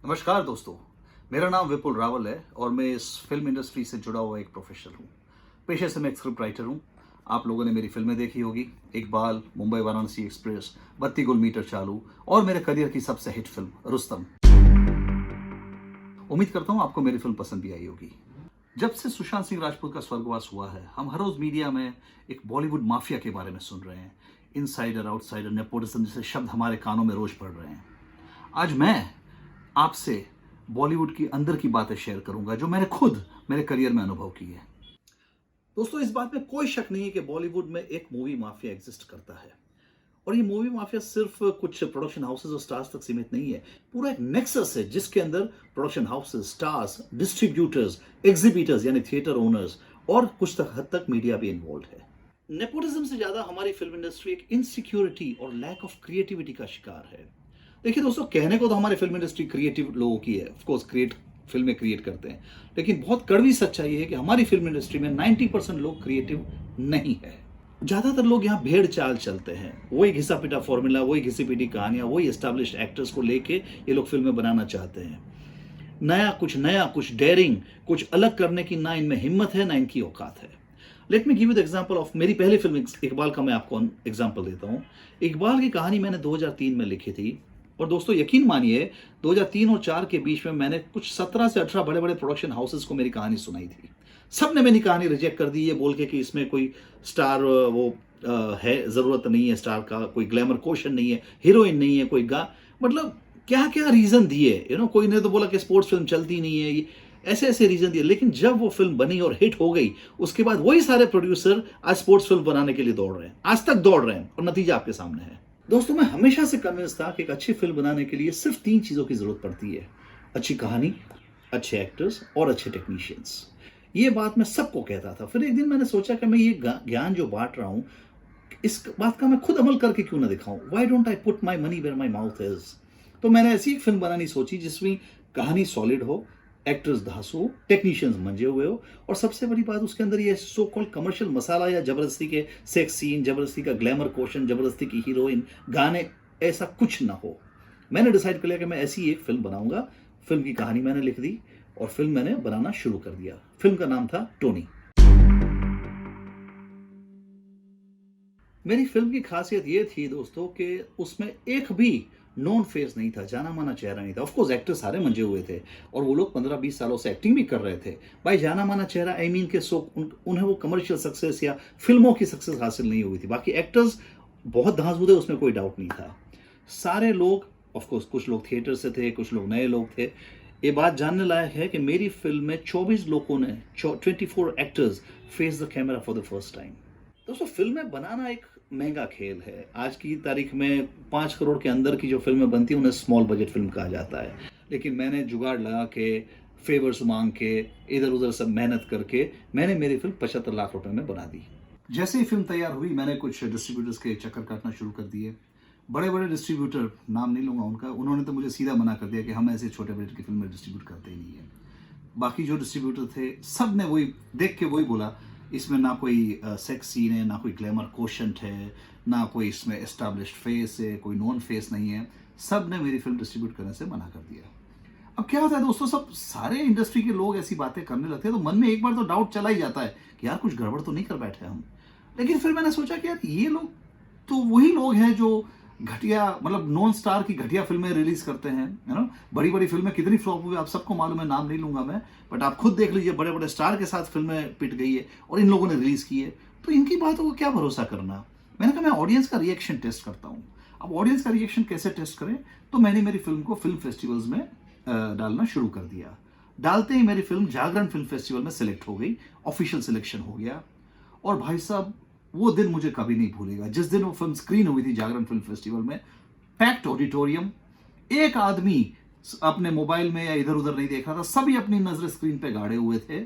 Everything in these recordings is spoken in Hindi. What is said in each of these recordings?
नमस्कार दोस्तों। मेरा नाम विपुल रावल है और मैं इस फिल्म इंडस्ट्री से जुड़ा हुआ एक प्रोफेशनल हूँ। पेशे से मैं एक स्क्रिप्ट राइटर हूँ। आप लोगों ने मेरी फिल्में देखी होगी, इकबाल, मुंबई वाराणसी एक्सप्रेस, 32 गुलमीटर चालू और मेरे करियर की सबसे हिट फिल्म रुस्तम। उम्मीद करता हूँ आपको मेरी फिल्म पसंद भी आई होगी। जब से सुशांत सिंह राजपूत का स्वर्गवास हुआ है, हम हर रोज मीडिया में एक बॉलीवुड माफिया के बारे में सुन रहे हैं। इनसाइडर, आउटसाइडर, नेपोटिज्म जैसे शब्द हमारे कानों में रोज पड़ रहे हैं। आज मैं आपसे बॉलीवुड की अंदर की बातें शेयर करूंगा जो मैंने खुद मेरे करियर में अनुभव की है। दोस्तों, इस बात में कोई शक नहीं है कि बॉलीवुड में एक मूवी माफिया एग्जिस्ट करता है और ये मूवी माफिया सिर्फ कुछ प्रोडक्शन हाउसेस और स्टार्स तक सीमित नहीं है। पूरा एक नेक्सस है जिसके अंदर production houses, stars, distributors, exhibitors यानी थिएटर ओनर्स और कुछ हद तक मीडिया भी इन्वॉल्व है। नेपोटिज्म से ज्यादा हमारी फिल्म इंडस्ट्री एक इनसिक्योरिटी और लैक ऑफ क्रिएटिविटी का शिकार है। देखिए दोस्तों, कहने को तो हमारी फिल्म इंडस्ट्री क्रिएटिव लोगों की है, ऑफ कोर्स फिल्में क्रिएट करते हैं, लेकिन बहुत कड़वी सच्चाई है कि हमारी फिल्म इंडस्ट्री में 90% लोग क्रिएटिव नहीं है। ज्यादातर लोग यहाँ भेड़ चाल चलते हैं, वही घिसा पिटा फॉर्मूला, वही घिसी पिटी कहानियां, वही एस्टैब्लिश्ड एक्टर्स को लेके ये लोग फिल्में बनाना चाहते हैं। नया कुछ डेयरिंग, कुछ अलग करने की ना इनमें हिम्मत है, ना इनकी औकात है। Let me give you the example of मेरी पहली फिल्म इकबाल का। मैं आपको एग्जांपल देता हूँ। इकबाल की कहानी मैंने 2003 में लिखी थी और दोस्तों यकीन मानिए 2003 और 4 के बीच में मैंने कुछ 17 से 18 बड़े बड़े प्रोडक्शन हाउसेस को मेरी कहानी सुनाई थी। सब ने मेरी कहानी रिजेक्ट कर दी, ये बोल के कि इसमें कोई स्टार है, जरूरत नहीं है स्टार का, कोई ग्लैमर क्वेश्चन नहीं है, हीरोइन नहीं है, कोई मतलब क्या क्या रीजन दिए। कोई ने तो बोला कि स्पोर्ट्स फिल्म चलती नहीं है, ये ऐसे ऐसे रीजन दिए। लेकिन जब वो फिल्म बनी और हिट हो गई, उसके बाद वही सारे प्रोड्यूसर आज स्पोर्ट्स फिल्म बनाने के लिए दौड़ रहे हैं, आज तक दौड़ रहे हैं और नतीजा आपके सामने है। दोस्तों, मैं हमेशा से कन्विंस था कि एक अच्छी फिल्म बनाने के लिए सिर्फ 3 चीजों की जरूरत पड़ती है: अच्छी कहानी, अच्छे एक्टर्स और अच्छे टेक्नीशियंस। ये बात मैं सबको कहता था। फिर एक दिन मैंने सोचा कि मैं ये ज्ञान जो बांट रहा हूं, इस बात का मैं खुद अमल करके क्यों ना दिखाऊं। Why don't I put my money where my mouth is. तो मैंने ऐसी एक फिल्म बनानी सोची जिसमें कहानी सॉलिड हो, एक्टर्स धांसू हो, टेक्नीशियंस मंजे हुए हो और सबसे बड़ी बात उसके अंदर ये सो कॉल्ड कमर्शियल मसाला या जबरदस्ती के सेक्स सीन, जबरदस्ती का ग्लैमर क्वेश्चन, जबरदस्ती की हीरोइन, गाने, ऐसा कुछ ना हो। मैंने डिसाइड कर लिया कि मैं ऐसी एक फिल्म बनाऊंगा। फिल्म की कहानी मैंने लिख दी और फिल्म मैंने बनाना शुरू कर दिया। फिल्म का नाम था टोनी। मेरी फिल्म की खासियत यह थी दोस्तों कि उसमें एक भी नॉन फेस नहीं था, जाना माना चेहरा नहीं था। ऑफ कोर्स एक्टर सारे मंजे हुए थे और वो लोग 15-20 सालों से एक्टिंग भी कर रहे थे। भाई जाना माना चेहरा आई मीन के उन्हें वो कमर्शियल सक्सेस या फिल्मों की सक्सेस हासिल नहीं हुई थी। बाकी एक्टर्स बहुत धांसू थे, उसमें कोई डाउट नहीं था। सारे लोग, ऑफ कोर्स कुछ लोग थिएटर से थे, कुछ लोग नए लोग थे। ये बात जानने लायक है कि मेरी फिल्म में 24 लोगों ने, 24 actors face the camera for the first time. दोस्तों, फिल्में बनाना एक महंगा खेल है। आज की तारीख में 5 करोड़ के अंदर की जो फिल्में बनती हैं उन्हें स्मॉल बजट फिल्म कहा जाता है। लेकिन मैंने जुगाड़ लगा के, फेवर्स मांग के, इधर उधर सब मेहनत करके मैंने मेरी फिल्म 75 लाख रुपए में बना दी। जैसे ही फिल्म तैयार हुई, मैंने कुछ डिस्ट्रीब्यूटर्स के चक्कर काटना शुरू कर दिए। बड़े बड़े डिस्ट्रीब्यूटर, नाम नहीं लूंगा उनका, उन्होंने तो मुझे सीधा मना कर दिया कि हम ऐसे छोटे बजट की फिल्में डिस्ट्रीब्यूट करते ही नहीं है। बाकी जो डिस्ट्रीब्यूटर थे सब ने वही देख के वही बोला, इसमें ना कोई सेक्स सीन है, ना कोई ग्लैमर क्वोशंट है, ना कोई इसमें एस्टैब्लिश्ड फेस है, कोई नॉन फेस नहीं है। सब ने मेरी फिल्म डिस्ट्रीब्यूट करने से मना कर दिया। अब क्या होता है दोस्तों, सब सारे इंडस्ट्री के लोग ऐसी बातें करने लगते हैं तो मन में एक बार तो डाउट चला ही जाता है कि यार कुछ गड़बड़ तो नहीं कर बैठे हम। लेकिन फिर मैंने सोचा कि यार ये लोग तो वही लोग हैं जो घटिया, मतलब नॉन स्टार की घटिया फिल्में रिलीज करते हैं, है ना। बड़ी बड़ी फिल्में कितनी फ्लॉप हुई आप सबको मालूम है, नाम नहीं लूंगा मैं, बट आप खुद देख लीजिए, बड़े बड़े स्टार के साथ फिल्में पिट गई है और इन लोगों ने रिलीज की है। तो इनकी बातों को क्या भरोसा करना। मैंने कहा मैं ऑडियंस का रिएक्शन टेस्ट करता हूँ। अब ऑडियंस का रिएक्शन कैसे टेस्ट करें, तो मैंने मेरी फिल्म को फिल्म फेस्टिवल्स में डालना शुरू कर दिया। डालते ही मेरी फिल्म जागरण फिल्म फेस्टिवल में सिलेक्ट हो गई, ऑफिशियल सिलेक्शन हो गया। और भाई साहब, वो दिन मुझे कभी नहीं भूलेगा जिस दिन वो फिल्म स्क्रीन हुई थी जागरण फिल्म फेस्टिवल में। पैक्ड ऑडिटोरियम, एक आदमी अपने मोबाइल में या इधर उधर नहीं देख रहा था, सभी अपनी नजर स्क्रीन पे गाड़े हुए थे।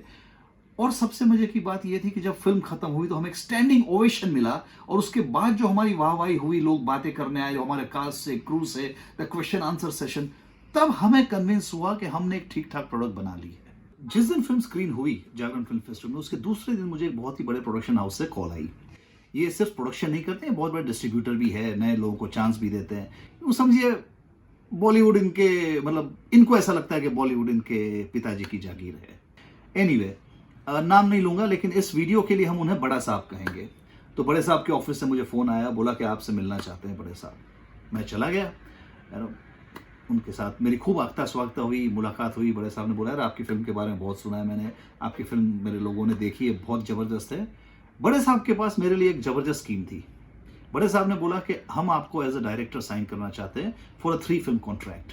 और सबसे मजे की बात यह थी कि जब फिल्म खत्म हुई तो हमें एक स्टैंडिंग ओवेशन मिला और उसके बाद जो हमारी वाहवाही हुई, लोग बातें करने आए, जो हमारे कास्ट से, क्रू से, द क्वेश्चन आंसर सेशन, तब हमें कन्विंस हुआ कि हमने एक ठीक ठाक प्रोडक्ट बना ली है। जिस दिन फिल्म स्क्रीन हुई जागरण फिल्म फेस्टिवल में, उसके दूसरे दिन मुझे एक बहुत ही बड़े प्रोडक्शन हाउस से कॉल आई। ये सिर्फ प्रोडक्शन नहीं करते हैं, बहुत बड़े डिस्ट्रीब्यूटर भी है, नए लोगों को चांस भी देते हैं। वो समझिए बॉलीवुड इनके मतलब इनको ऐसा लगता है कि बॉलीवुड इनके पिताजी की जागीर है। एनीवे नाम नहीं लूंगा, लेकिन इस वीडियो के लिए हम उन्हें बड़ा साहब कहेंगे। तो बड़े साहब के ऑफिस से मुझे फ़ोन आया, बोला कि आपसे मिलना चाहते हैं बड़े साहब। मैं चला गया यार, उनके साथ मेरी खूब आगता स्वागता हुई, मुलाकात हुई। बड़े साहब ने बोला यार आपकी फ़िल्म के बारे में बहुत सुना है मैंने, आपकी फ़िल्म मेरे लोगों ने देखी है, बहुत ज़बरदस्त है। बड़े साहब के पास मेरे लिए एक ज़बरदस्त स्कीम थी। बड़े साहब ने बोला कि हम आपको एज अ डायरेक्टर साइन करना चाहते हैं फॉर अ 3 फिल्म कॉन्ट्रैक्ट।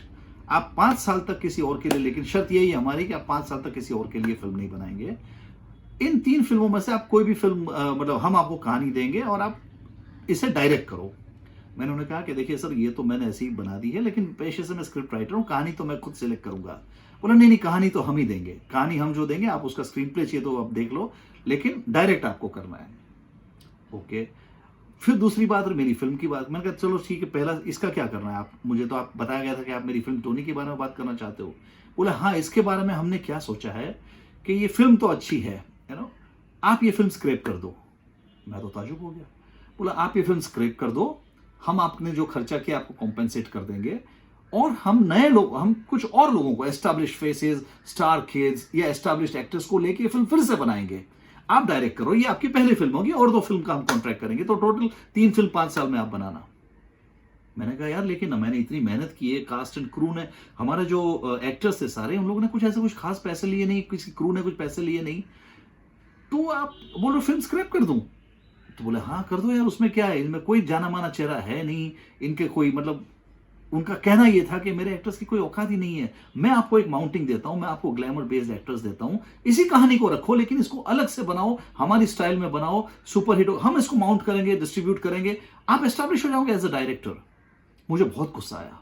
आप 5 साल तक किसी और के लिए, लेकिन शर्त यही है हमारी कि आप 5 साल तक किसी और के लिए फिल्म नहीं बनाएंगे। इन 3 फिल्मों में से आप कोई भी फिल्म मतलब हम आपको कहानी देंगे और आप इसे डायरेक्ट करो। मैंने उन्हें कहा कि देखिए सर, ये तो मैंने ऐसे ही बना दी है, लेकिन पेशे से मैं स्क्रिप्ट राइटर हूँ, कहानी तो मैं खुद सिलेक्ट करूंगा। बोला नहीं नहीं, कहानी तो हम ही देंगे, कहानी हम जो देंगे, आप उसका स्क्रीन प्ले चाहिए तो आप देख लो, लेकिन डायरेक्ट आपको करना है। ओके। फिर दूसरी बात मेरी फिल्म की बात। मैंने कहा चलो ठीक है, पहला इसका क्या करना है आप, मुझे तो आप बताया गया था कि आप मेरी फिल्म टोनी के बारे में बात करना चाहते हो। बोला हाँ, इसके बारे में हमने क्या सोचा है कि ये फिल्म तो अच्छी है, यू नो, आप ये फिल्म स्क्रैप कर दो। मैं तो ताजुब हो गया। बोला आप ये फिल्म स्क्रैप कर दो, हम आपने जो खर्चा किया आपको कॉम्पेंसेट कर देंगे, और हम नए लोग, हम कुछ और लोगों को, एस्टैब्लिश फेसेस, स्टार किड्स या एस्टैब्लिश्ड एक्टर्स को लेके फिल्म फिर से बनाएंगे। आप डायरेक्ट करो, ये आपकी पहली फिल्म होगी, और 2 फिल्म का हम कॉन्ट्रैक्ट करेंगे, तो टोटल 3 फिल्म 5 साल में आप बनाना। मैंने कहा यार लेकिन मैंने इतनी मेहनत की है, कास्ट एंड क्रू ने, हमारे जो एक्टर्स थे सारे, उन लोगों ने कुछ ऐसे कुछ खास पैसे लिए नहीं, किसी क्रू ने कुछ पैसे लिए नहीं, तो आप बोलो फिल्म स्क्रैप कर दूं? तो बोले हाँ कर दो यार, उसमें क्या है, इनमें कोई जाना माना चेहरा है नहीं, इनके कोई मतलब, उनका कहना यह था कि मेरे एक्टर्स की कोई औकात ही नहीं है, मैं आपको एक माउंटिंग देता हूं, मैं आपको ग्लैमर बेस्ड एक्टर्स देता हूं, इसी कहानी को रखो लेकिन इसको अलग से बनाओ, हमारी स्टाइल में बनाओ, सुपर हिट हो, हम इसको माउंट करेंगे, डिस्ट्रीब्यूट करेंगे, आप एस्टैब्लिश हो जाओगे एज अ डायरेक्टर। मुझे बहुत गुस्सा आया।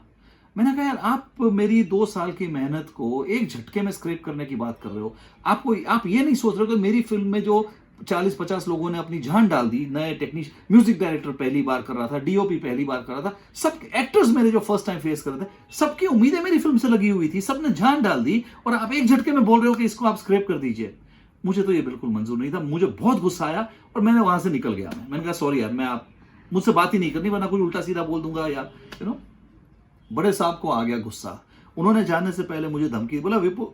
मैंने कहा यार आप मेरी 2 साल की मेहनत को एक झटके में स्क्रैप करने की बात कर रहे हो। आप ये नहीं सोच रहे हो कि मेरी फिल्म में जो 40-50 लोगों ने अपनी जान डाल दी, नए टेक्नीशियन, म्यूजिक डायरेक्टर पहली बार कर रहा था, डीओपी पहली बार कर रहा था, सब एक्टर्स मेरे जो फर्स्ट टाइम फेस कर रहे थे, सबकी उम्मीदें मेरी फिल्म से लगी हुई थी, सबने जान डाल दी, और आप एक झटके में बोल रहे हो कि इसको आप स्क्रैप कर दीजिए। मुझे तो ये बिल्कुल मंजूर नहीं था। मुझे बहुत गुस्सा आया और मैंने वहां से निकल गया। मैंने कहा सॉरी यार, मैं आप मुझसे बात ही नहीं करनी, वरना कुछ उल्टा सीधा बोल दूंगा या यू नो। बड़े साहब को आ गया गुस्सा। उन्होंने जाने से पहले मुझे धमकी, बोला विपु,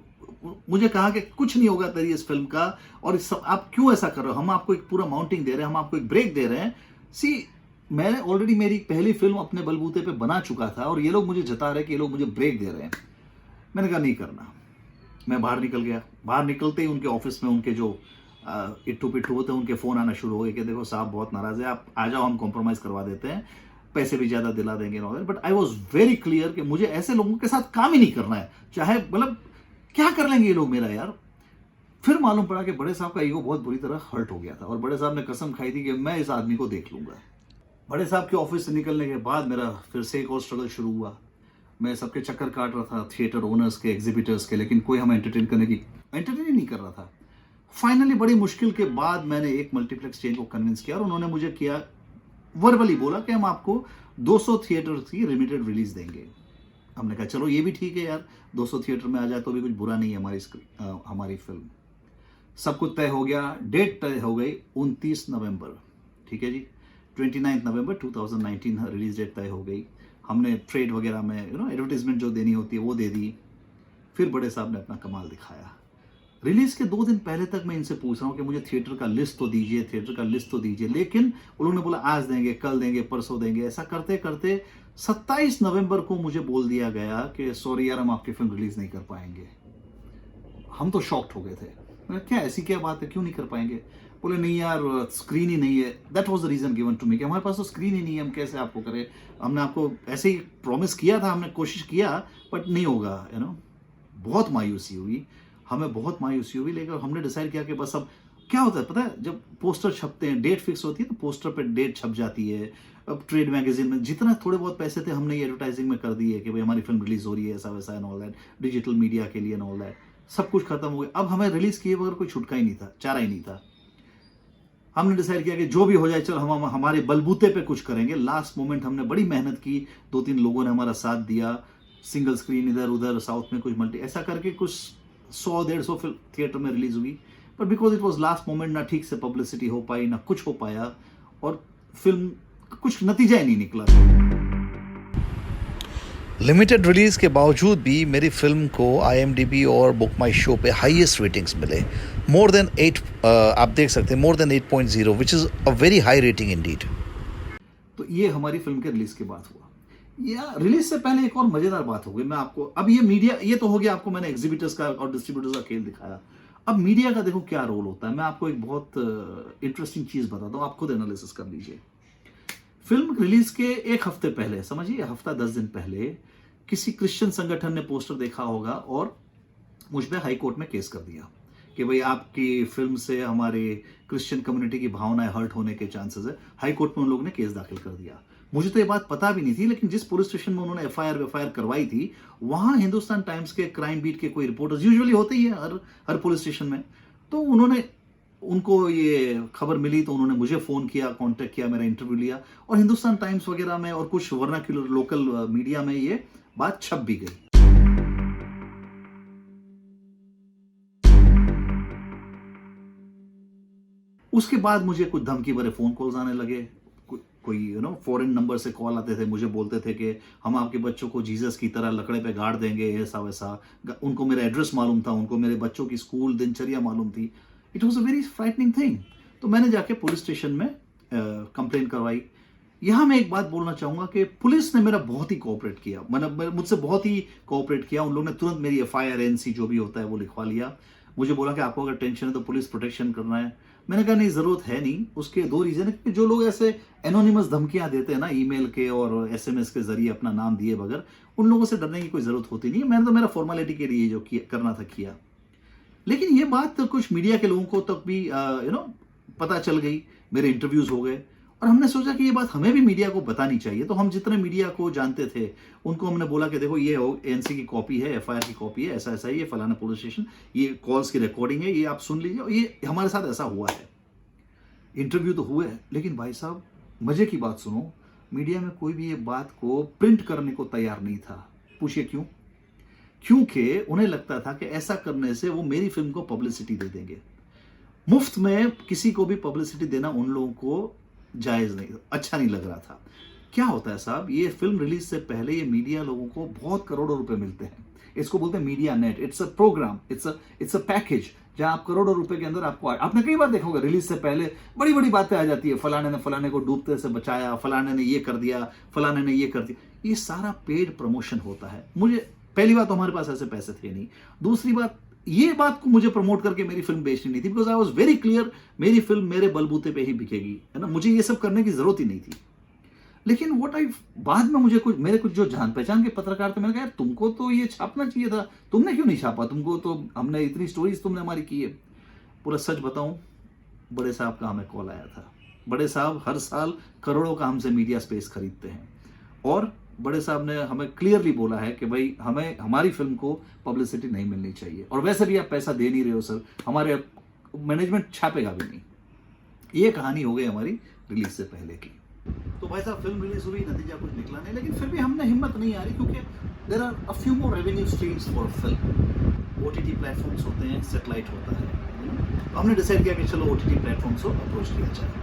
मुझे कहा कि कुछ नहीं होगा तेरी इस फिल्म का, और इस सब आप क्यों ऐसा कर रहे हो, हम आपको एक पूरा माउंटिंग दे रहे हैं, हम आपको एक ब्रेक दे रहे हैं। सी मैंने ऑलरेडी मेरी पहली फिल्म अपने बलबूते पे बना चुका था, और ये लोग मुझे जता रहे हैं कि ये लोग मुझे ब्रेक दे रहे हैं। मैंने कहा नहीं करना। मैं बाहर निकल गया। बाहर निकलते ही उनके ऑफिस में उनके जो इट्टू पिट्टू होते हैं, उनके फ़ोन आना शुरू हो गए कि देखो साहब बहुत नाराज़ है, आप आ जाओ, हम कॉम्प्रोमाइज़ करवा देते हैं, पैसे भी ज़्यादा दिला देंगे। But I was very clear कि मुझे ऐसे लोगों के साथ काम ही नहीं करना है, चाहे मतलब क्या कर लेंगे ये लोग मेरा यार। फिर मालूम पड़ा कि बड़े साहब का ईगो बहुत बुरी तरह हर्ट हो गया था, और बड़े साहब ने कसम खाई थी कि मैं इस आदमी को देख लूंगा। बड़े साहब के ऑफिस से निकलने के बाद मेरा फिर से एक और स्ट्रगल शुरू हुआ। मैं सबके चक्कर काट रहा था, थिएटर ओनर्स के, एग्जीबिटर्स के, लेकिन कोई हमें एंटरटेन ही नहीं कर रहा था। फाइनली बड़ी मुश्किल के बाद मैंने एक मल्टीप्लेक्स चेन को कन्विंस किया, और उन्होंने मुझे किया, वर्बली बोला कि हम आपको 200 थिएटर की लिमिटेड रिलीज देंगे। हमने कहा चलो ये भी ठीक है यार, 200 थिएटर में आ जाए तो भी कुछ बुरा नहीं है हमारी फिल्म। सब कुछ तय हो गया, डेट तय हो गई 29 नवंबर, ठीक है जी, 29 नवंबर 2019 रिलीज डेट तय हो गई। हमने ट्रेड वगैरह में एडवर्टीजमेंट जो देनी होती है वो दे दी। फिर बड़े साहब ने अपना कमाल दिखाया। रिलीज के 2 दिन पहले तक मैं इनसे पूछ रहा हूँ कि मुझे थिएटर का लिस्ट तो दीजिए, थिएटर का लिस्ट तो दीजिए, लेकिन उन्होंने बोला आज देंगे, कल देंगे, परसों देंगे। ऐसा करते करते 27 नवंबर को मुझे बोल दिया गया कि सॉरी यार, हम आपकी फिल्म रिलीज नहीं कर पाएंगे। हम तो शॉक्ड हो गए थे। मैंने क्या ऐसी क्या बात है, क्यों नहीं कर पाएंगे? बोले नहीं यार, स्क्रीन ही नहीं है। That was the reason given to me कि हमारे पास तो स्क्रीन ही नहीं है, हम कैसे आपको करें। हमने आपको ऐसे ही प्रॉमिस किया था, हमने कोशिश किया, बट नहीं होगा, बहुत मायूसी हुई, हमें बहुत मायूसी हुई। लेकिन हमने डिसाइड किया कि बस अब क्या होता है पता है, जब पोस्टर छपते हैं, डेट फिक्स होती है तो पोस्टर पे डेट छप जाती है। अब ट्रेड मैगजीन में जितना थोड़े बहुत पैसे थे हमने ये एडवर्टाइजिंग में कर दिए कि भाई हमारी फिल्म रिलीज हो रही है, ऐसा वैसा and all that, digital media के लिए एंड ऑल दैट, सब कुछ खत्म हो गया। अब हमें रिलीज किए बगैर कोई छुटका ही नहीं था, चारा ही नहीं था। हमने डिसाइड किया कि जो भी हो जाए, चलो हम हमारे बलबूते पे कुछ करेंगे। लास्ट मोमेंट हमने बड़ी मेहनत की, 2-3 लोगों ने हमारा साथ दिया, सिंगल स्क्रीन इधर उधर, साउथ में कुछ मल्टी, ऐसा करके कुछ 100-150 फिल्म थिएटर में रिलीज हुई। But because it was last moment, ना ठीक से पब्लिसिटी हो पाई, ना कुछ हो पाया, और फिल्म कुछ नतीजा ही नहीं निकला। लिमिटेड रिलीज़ के बावजूद भी मेरी फिल्म को IMDb और बुक माई शो पे हाईएस्ट रेटिंग्स मिले, मोर देन 8, आप देख सकते हैं, more than 8.0, which is a very high rating Indeed. तो ये हमारी फिल्म के रिलीज के बाद हुआ। या रिलीज से पहले एक और मजेदार बात हो गई। मैं आपको अब ये मीडिया, ये तो हो गया, आपको मैंने एग्जीबिटर्स का और डिस्ट्रीब्यूटर्स का खेल दिखाया। अब मीडिया का देखो क्या रोल होता है। मैं आपको एक बहुत इंटरेस्टिंग चीज बताता हूँ, आप खुद एनालिसिस कर लीजिए। फिल्म रिलीज के एक हफ्ते पहले, समझिए हफ्ता 10 दिन पहले, किसी क्रिश्चियन संगठन ने पोस्टर देखा होगा और मुझ पे हाई कोर्ट में केस कर दिया कि भाई आपकी फिल्म से हमारे क्रिश्चियन कम्युनिटी की भावनाएं हर्ट होने के चांसेस है। हाई कोर्ट में उन लोगों ने केस दाखिल कर दिया। मुझे तो ये बात पता भी नहीं थी, लेकिन जिस पुलिस स्टेशन में उन्होंने एफआईआर करवाई थी, वहां हिंदुस्तान टाइम्स के क्राइम बीट के कोई रिपोर्टर्स, यूजुअली होते ही है हर पुलिस स्टेशन में, तो उन्होंने, उनको ये खबर मिली तो उन्होंने मुझे फोन किया, कांटेक्ट किया, मेरा इंटरव्यू लिया, और हिंदुस्तान टाइम्स वगैरह में और कुछ वर्नाक्युलर लोकल मीडिया में ये बात छप भी गई। उसके बाद मुझे कुछ धमकी भरे फोन कॉल्स आने लगे। कोई फॉरेन नंबर से कॉल आते थे, मुझे बोलते थे कि हम आपके बच्चों को जीसस की तरह लकड़े पे गाड़ देंगे, ऐसा वैसा। उनको मेरा एड्रेस मालूम था, उनको मेरे बच्चों की स्कूल दिनचर्या मालूम थी। It was a very frightening thing. तो मैंने जाके पुलिस स्टेशन में कंप्लेन करवाई। यहां मैं एक बात बोलना चाहूंगा कि पुलिस ने मेरा बहुत ही कोऑपरेट किया, मतलब मुझसे बहुत ही कोऑपरेट किया। उन लोगों ने तुरंत मेरी एफआईआर NC जो भी होता है वो लिखवा लिया। मुझे बोला कि आपको अगर टेंशन है तो पुलिस प्रोटेक्शन करना है। मैंने कहा नहीं, जरूरत है नहीं। उसके दो रीजन है कि जो लोग ऐसे एनोनिमस धमकियां देते हैं ना, ईमेल के और SMS के जरिए अपना नाम दिए बगैर, उन लोगों से डरने की कोई जरूरत होती नहीं है। मैंने तो मेरा फॉर्मेलिटी के लिए जो करना था किया। लेकिन ये बात तो कुछ मीडिया के लोगों को तक भी पता चल गई, मेरे इंटरव्यूज हो गए, और हमने सोचा कि ये बात हमें भी मीडिया को बतानी चाहिए। तो हम जितने मीडिया को जानते थे उनको हमने बोला कि देखो ये NC की कॉपी है, FIR की कॉपी है, ऐसा ऐसा है, ये फलाना पुलिस स्टेशन, ये कॉल्स की रिकॉर्डिंग है, ये आप सुन लीजिए, और ये हमारे साथ ऐसा हुआ है। इंटरव्यू तो हुए, लेकिन भाई साहब मजे की बात सुनो, मीडिया में कोई भी ये बात को प्रिंट करने को तैयार नहीं था। पूछिए क्यों? क्योंकि उन्हें लगता था कि ऐसा करने से वो मेरी फिल्म को पब्लिसिटी दे देंगे। मुफ्त में किसी को भी पब्लिसिटी देना उन लोगों को जायज नहीं, अच्छा नहीं लग रहा था। क्या होता है साहब, ये फिल्म रिलीज से पहले ये मीडिया लोगों को बहुत करोड़ों रुपए मिलते हैं। इसको बोलते हैं media net. It's a programme, it's a package, जहां आप करोड़ों रुपए के अंदर आपको, आपने कई बार देखा होगा रिलीज से पहले बड़ी बड़ी बातें आ जाती है, फलाने ने फलाने को डूबते से बचाया, फलाने ने ये कर दिया, फलाने ने ये कर दिया। ये सारा पेड प्रमोशन होता है। मुझे पहली बात तो हमारे पास ऐसे पैसे थे नहीं, दूसरी बात ये बात को मुझे प्रमोट करके मेरी फिल्म बेचनी नहीं थी, because I was very clear मेरी फिल्म मेरे बलबूते पे ही बिकेगी, है ना, मुझे ये सब करने की जरूरत ही नहीं थी। लेकिन व्हाट आई, बाद में मुझे मेरे कुछ जो जान पहचान के पत्रकार थे, मैंने कहा यार तुमको तो ये छापना चाहिए था, तुमने क्यों नहीं छापा? तुमको तो हमने इतनी स्टोरीज तुमने हमारी की है। पूरा सच बताऊं, बड़े साहब का हमें कॉल आया था। बड़े साहब हर साल करोड़ों का हमसे मीडिया स्पेस खरीदते हैं, और बड़े साहब ने हमें क्लियरली बोला है कि भाई हमें हमारी फिल्म को पब्लिसिटी नहीं मिलनी चाहिए, और वैसे भी आप पैसा दे नहीं रहे हो सर, हमारे मैनेजमेंट छापेगा भी नहीं। ये कहानी हो गई हमारी रिलीज से पहले की। तो भाई साहब फिल्म रिलीज हुई, नतीजा कुछ निकला नहीं, लेकिन फिर भी हमने हिम्मत नहीं आ रही, क्योंकि there are a few more revenue streams for film. OTT platforms होते हैं, सैटेलाइट होता है। हमने डिसाइड किया कि चलो OTT प्लेटफॉर्म्स को अप्रोच किया जाए।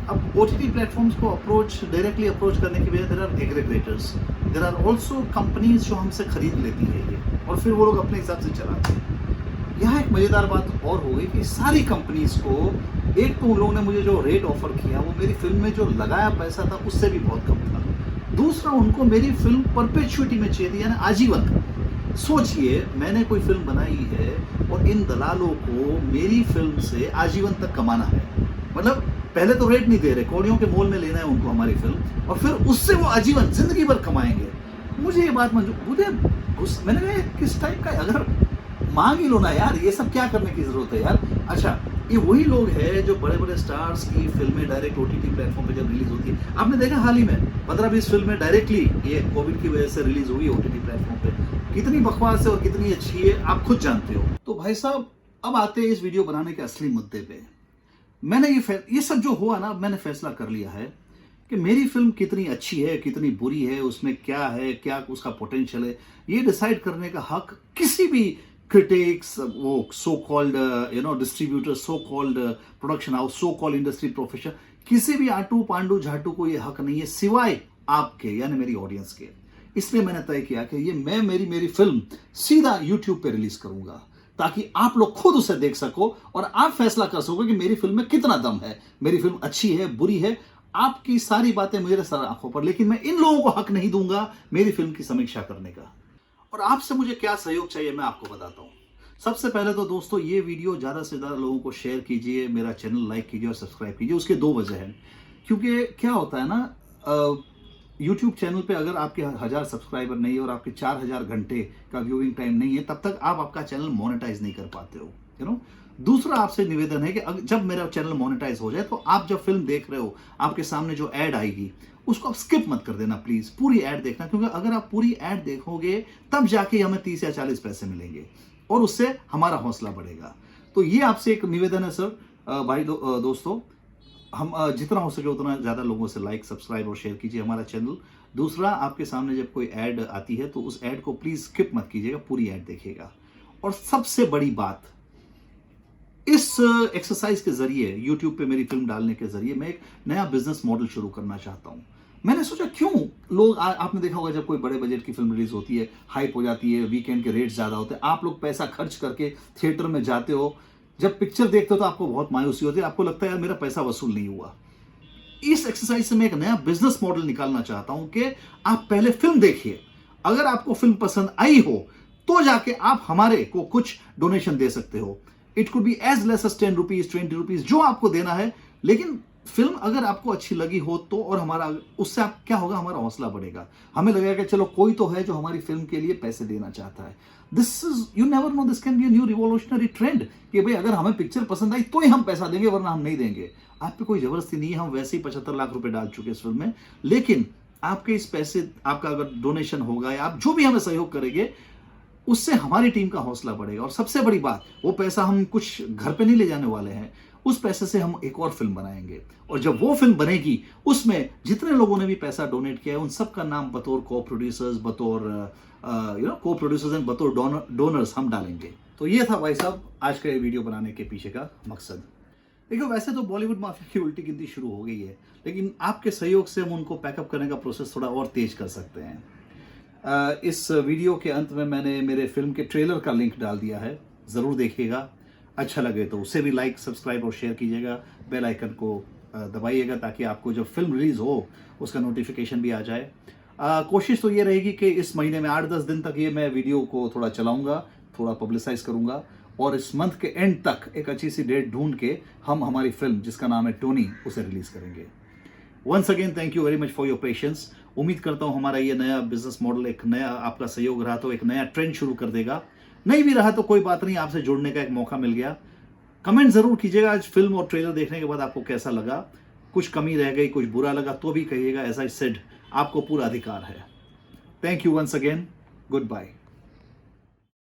अब OTT प्लेटफॉर्म्स को डायरेक्टली अप्रोच करने की वजह, there are aggregators, there are also companies जो हमसे खरीद लेती है ये, और फिर वो लोग अपने हिसाब से चलाते हैं। यहाँ एक मजेदार बात और हो गई कि सारी कंपनीज को, एक तो उन लोगों ने मुझे जो रेट ऑफर किया वो मेरी फिल्म में जो लगाया पैसा था उससे भी बहुत कम था। दूसरा, उनको मेरी फिल्म परपेचुइटी में चाहिए थी, यानी आजीवन। सोचिए, मैंने कोई फिल्म बनाई है और इन दलालों को मेरी फिल्म से आजीवन तक कमाना है। मतलब पहले तो रेट नहीं दे रहे, कौड़ियों के मोल में लेना है उनको हमारी फिल्म, और फिर उससे वो आजीवन जिंदगी भर कमाएंगे। मुझे ये बात मैंने कहा किस टाइप का, अगर मांग ही लो ना यार, ये सब क्या करने की जरूरत है यार। अच्छा, ये वही लोग हैं जो बड़े बड़े स्टार्स की फिल्में डायरेक्ट OTT प्लेटफॉर्म पे जब रिलीज होती है, आपने देखा हाल ही में 15-20 फिल्में डायरेक्टली ये कोविड की वजह से रिलीज हुई OTT प्लेटफॉर्म पे, कितनी बकवास है और कितनी अच्छी है आप खुद जानते हो। तो भाई साहब अब आते हैं इस वीडियो बनाने के असली मुद्दे पे। मैंने ये सब जो हुआ ना, मैंने फैसला कर लिया है कि मेरी फिल्म कितनी अच्छी है, कितनी बुरी है, उसमें क्या है, क्या उसका पोटेंशियल है, ये डिसाइड करने का हक किसी भी क्रिटिक्स, वो so called distributor, so called production house, so called industry professional, किसी भी आटू पांडू झाटू को ये हक नहीं है, सिवाय आपके यानी मेरी ऑडियंस के। इसलिए मैंने तय किया कि ये मैं मेरी फिल्म सीधा YouTube पे रिलीज करूंगा, ताकि आप लोग खुद उसे देख सको और आप फैसला कर सको कि मेरी फिल्म में कितना दम है, मेरी फिल्म अच्छी है, बुरी है। आपकी सारी बातें मेरे सर आंखों पर, लेकिन मैं इन लोगों को हक नहीं दूंगा मेरी फिल्म की समीक्षा करने का। और आपसे मुझे क्या सहयोग चाहिए मैं आपको बताता हूं। सबसे पहले तो दोस्तों, ये वीडियो ज़्यादा से ज़्यादा लोगों को शेयर कीजिए, मेरा चैनल लाइक कीजिए और सब्सक्राइब कीजिए। उसके दो वजह हैं, क्योंकि क्या होता है ना, यूट्यूब चैनल पे अगर आपके 1000 सब्सक्राइबर नहीं है और आपके 4000 घंटे का व्यूइंग टाइम नहीं है, तब तक आप आपका चैनल मोनेटाइज नहीं कर पाते हो, यू नो। दूसरा आपसे निवेदन है कि जब मेरा चैनल मोनेटाइज हो जाए तो आप जब फिल्म देख रहे हो, आपके सामने जो ऐड आएगी उसको आप स्किप मत कर देना प्लीज, पूरी ऐड देखना, क्योंकि अगर आप पूरी ऐड देखोगे तब जाके हमें 30 या 40 पैसे मिलेंगे और उससे हमारा हौसला बढ़ेगा। तो ये आपसे एक निवेदन है सर, दोस्तों, हम जितना हो सके उतना ज़्यादा लोगों से लाइक, सब्सक्राइब और शेयर कीजिए हमारा चैनल। दूसरा, आपके सामने जब कोई ऐड आती है तो उस ऐड को प्लीज़ स्किप मत कीजिएगा, पूरी ऐड देखिएगा। और सबसे बड़ी बात, इस एक्सरसाइज के जरिए, यूट्यूब पे मेरी फिल्म डालने के जरिए मैं एक नया बिजनेस मॉडल शुरू करना चाहता हूँ। मैंने सोचा क्यों लोग, आपने देखा होगा जब कोई बड़े बजट की फिल्म रिलीज होती है, हाइप हो जाती है, वीकेंड के रेट ज़्यादा होते हैं, आप लोग पैसा खर्च करके थिएटर में जाते हो, जब पिक्चर देखते हो तो आपको बहुत मायूसी होती है, आपको लगता है यार मेरा पैसा वसूल नहीं हुआ। इस एक्सरसाइज से मैं एक नया बिजनेस मॉडल निकालना चाहता हूं कि आप पहले फिल्म देखिए, अगर आपको फिल्म पसंद आई हो तो जाके आप हमारे को कुछ डोनेशन दे सकते हो। It could be as less as 10 rupees, 20 rupees, जो आपको देना है, लेकिन फिल्म अगर आपको अच्छी लगी हो तो, और हमारा उससे आप क्या होगा, हमारा हौसला बढ़ेगा, हमें लगेगा कि चलो कोई तो है जो हमारी फिल्म के लिए पैसे देना चाहता है। This is, you never know, this can be a new revolutionary trend कि भाई अगर हमें पिक्चर पसंद आई तो ही हम पैसा देंगे, वरना हम नहीं देंगे। आप पे कोई जबरदस्ती नहीं है, हम वैसे ही 75 लाख रुपए डाल चुके इस फिल्म में, लेकिन आपके इस पैसे, आपका अगर डोनेशन होगा या आप जो भी हमें सहयोग करेंगे, उससे हमारी टीम का हौसला बढ़ेगा। और सबसे बड़ी बात, वो पैसा हम कुछ घर पे नहीं ले जाने वाले हैं, उस पैसे से हम एक और फिल्म बनाएंगे, और जब वो फिल्म बनेगी उसमें जितने लोगों ने भी पैसा डोनेट किया है उन सबका नाम बतौर को प्रोड्यूसर्स, बतौर को प्रोड्यूसर्स एंड बतौर डोनर्स हम डालेंगे। तो ये था भाई साहब आज का ये वीडियो बनाने के पीछे का मकसद। देखो, वैसे तो बॉलीवुड माफिया की उल्टी गिनती शुरू हो गई है, लेकिन आपके सहयोग से हम उनको पैकअप करने का प्रोसेस थोड़ा और तेज कर सकते हैं। इस वीडियो के अंत में मैंने मेरे फिल्म के ट्रेलर का लिंक डाल दिया है, ज़रूर देखिएगा। अच्छा लगे तो उसे भी लाइक, सब्सक्राइब और शेयर कीजिएगा, बेल आइकन को दबाइएगा, ताकि आपको जब फिल्म रिलीज हो उसका नोटिफिकेशन भी आ जाए। कोशिश तो ये रहेगी कि इस महीने में 8-10 दिन तक ये मैं वीडियो को थोड़ा चलाऊंगा, थोड़ा पब्लिसाइज करूंगा, और इस मंथ के एंड तक एक अच्छी सी डेट ढूंढ के हम हमारी फिल्म जिसका नाम है टोनी, उसे रिलीज करेंगे। Once again thank you very much for your patience. उम्मीद करता हूं हमारा ये नया बिजनेस मॉडल, एक नया आपका सहयोग रहा तो एक नया ट्रेंड शुरू कर देगा। नहीं भी रहा तो कोई बात नहीं, आपसे जुड़ने का एक मौका मिल गया। कमेंट जरूर कीजिएगा आज फिल्म और ट्रेलर देखने के बाद आपको कैसा लगा, कुछ कमी रह गई, कुछ बुरा लगा तो भी कहिएगा, एज आई सेड, आपको पूरा अधिकार है। Thank you once again, good bye.